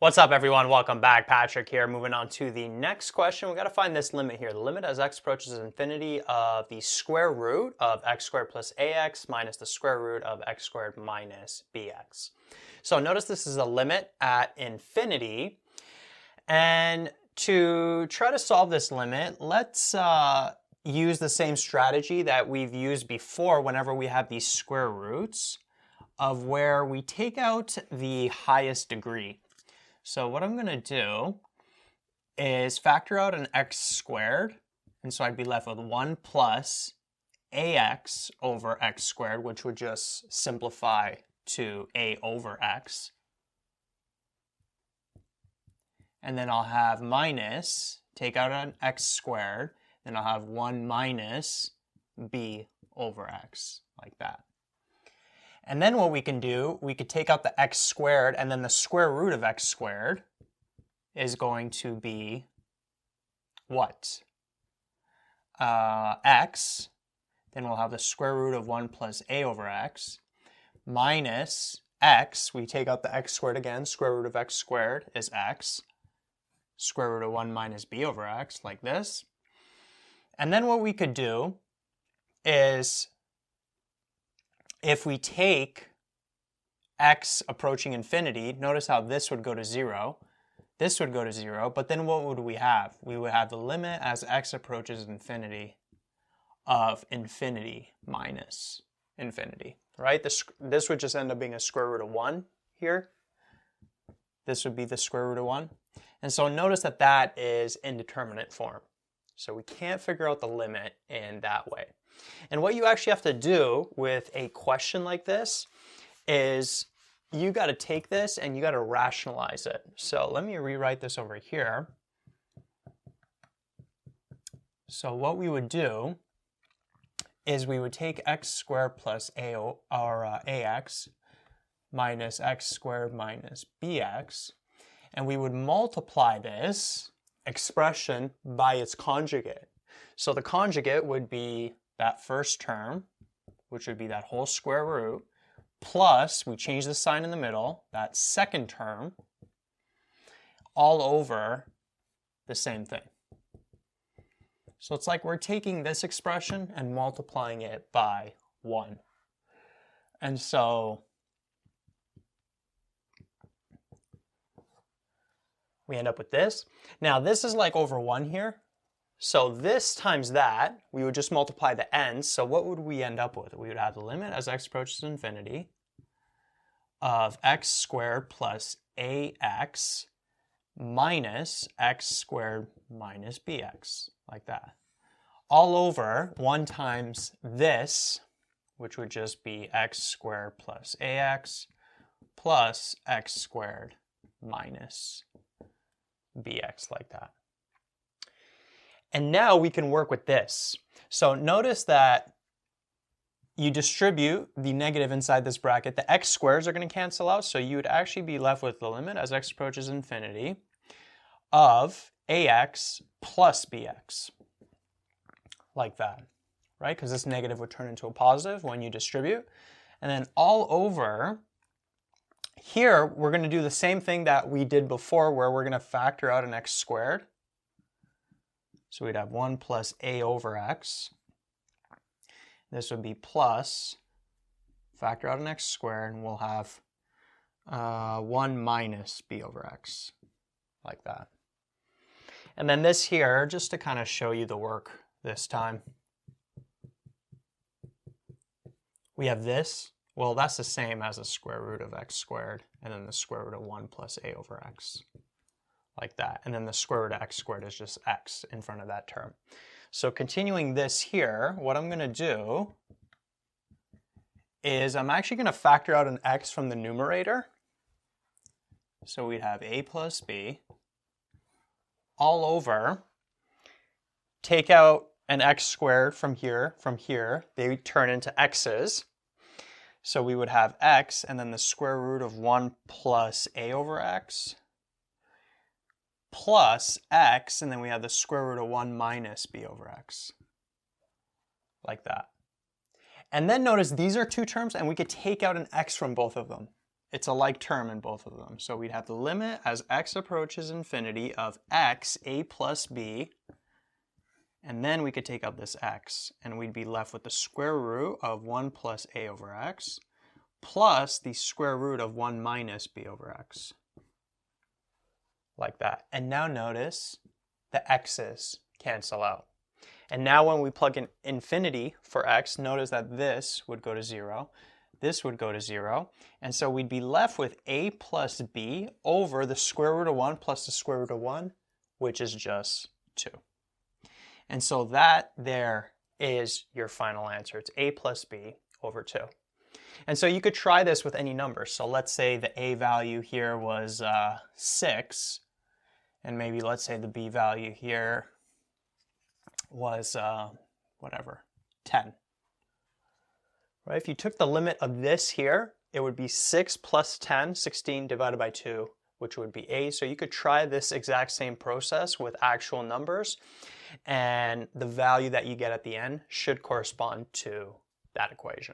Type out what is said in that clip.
What's up, everyone? Welcome back. Patrick here. Moving on to the next question. We got to find this limit here. The limit as x approaches infinity of the square root of x squared plus ax minus the square root of x squared minus bx. So notice this is a limit at infinity. And to try to solve this limit, let's use the same strategy that we've used before whenever we have these square roots, of where we take out the highest degree. So what I'm going to do is factor out an x squared, and so I'd be left with 1 plus ax over x squared, which would just simplify to a over x. And then I'll have minus, take out an x squared, then I'll have 1 minus b over x, like that. And then what we can do, we could take out the x squared, and then the square root of x squared is going to be what? X. Then we'll have the square root of 1 plus a over x minus x. We take out the x squared again. Square root of x squared is x. Square root of 1 minus b over x, like this. And then what we could do is, if we take x approaching infinity, notice how this would go to 0, this would go to 0, but then what would we have? We would have the limit as x approaches infinity of infinity minus infinity, right? This would just end up being a square root of 1 here. This would be the square root of 1. And so notice that that is indeterminate form. So we can't figure out the limit in that way. And what you actually have to do with a question like this is you got to take this and you got to rationalize it. So let me rewrite this over here. So what we would do is we would take x squared plus ax minus x squared minus bx, and we would multiply this expression by its conjugate. So the conjugate would be that first term, which would be that whole square root, plus, we change the sign in the middle, that second term, all over the same thing. So it's like we're taking this expression and multiplying it by 1. And so we end up with this. Now this is like over 1 here. So this times that, we would just multiply the ends. So what would we end up with? We would have the limit as x approaches infinity of x squared plus ax minus x squared minus bx, like that. All over 1 times this, which would just be x squared plus ax plus x squared minus bx, like that. And now we can work with this. So notice that you distribute the negative inside this bracket. The x squares are going to cancel out, so you would actually be left with the limit as x approaches infinity of ax plus bx, like that, right? Because this negative would turn into a positive when you distribute. And then all over here, we're going to do the same thing that we did before, where we're going to factor out an x squared. So we'd have 1 plus a over x. This would be plus, factor out an x squared, and we'll have 1 minus b over x, like that. And then this here, just to kind of show you the work this time, we have this. Well, that's the same as the square root of x squared, and then the square root of 1 plus a over x. Like that. And then the square root of x squared is just x in front of that term. So continuing this here, what I'm going to do is I'm actually going to factor out an x from the numerator. So we'd have a plus b all over, take out an x squared from here, they turn into x's. So we would have x and then the square root of 1 plus a over x plus x, and then we have the square root of 1 minus b over x, like that. And then notice these are 2 terms, and we could take out an x from both of them. it's a like term in both of them. So we'd have the limit as x approaches infinity of x, a plus b, and then we could take out this x, and we'd be left with the square root of 1 plus a over x, plus the square root of 1 minus b over x. Like that. And now notice the x's cancel out. And now when we plug in infinity for x, notice that this would go to 0. This would go to 0. And so we'd be left with a plus b over the square root of 1 plus the square root of 1, which is just 2. And so that there is your final answer. It's a plus b over 2. And so you could try this with any number. So let's say the a value here was 6. And maybe let's say the b value here was, whatever, 10. Right? If you took the limit of this here, it would be 6 plus 10, 16 divided by 2, which would be a. So you could try this exact same process with actual numbers, and the value that you get at the end should correspond to that equation.